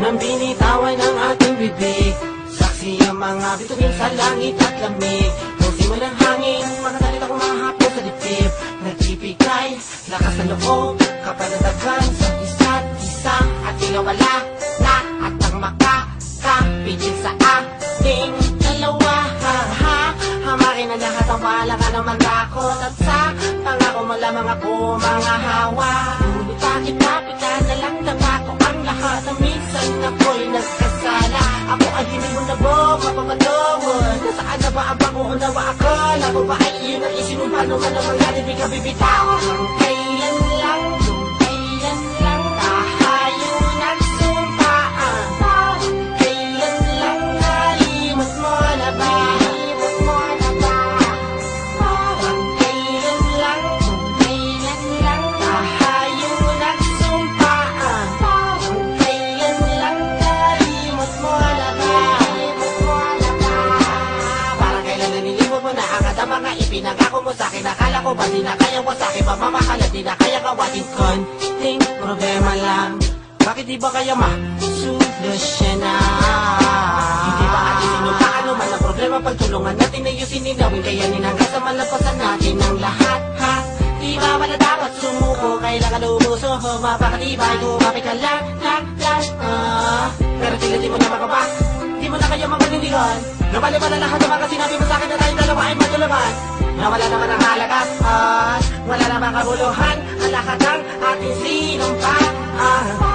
nang binitawan ng ating bibig. Saksi ang mga bituin sa langit at lamig. Kung simulang hangin, mga salita kong mahapon sa dibdib. Nagsipikay, lakas ng loob, kapanadagan sa isa't isa. At tinawala na at ang makakapigil sa ating dalawa. Hamarin ang lahat ang wala ka naman takot. At sa pangako mo lamang ako mga hawa. Ngunit bakit napika na lang ko ang lahat na minsan ako'y nagkasala. Ako ay hindi mo nabog, mapapatawad. Nasaan na ba ang pangunawa ako? Ako ba ay iyon ang isinumpa naman ang mga hindi ka bibitaw? Kailan lang tayo nagsumpaan? Kailan lang nalimot mo na ba? Kailan lang tayo nagsumpaan? Kailan lang nalimot mo na ba? Parang kailan nanilimot mo na agad ang mga ipinangako mo sa'kin. Akala ko ba di na kaya mo sa'kin pamamahal at di na kaya gawain konting problema lang. Bakit di ba kaya masolusyonan? Hindi ba atin sinumpa ano man ang problema? Pagtulungan natin ayusin ninawin kayanin hanggang sa malampasan natin ang lahat. Di ba wala dapat sumuko? Kailangan lumuso, mapakatibay, kumapit ka lang. Pero tila di mo na makaba, di mo na kaya magalindigan. Nabali ba na lahat ng mga sinabi mo sa'kin na tayong dalawa ay matulaman? Nawala naman ang halaga at wala namang kabuluhan ang lahat ng ating sinumpaan.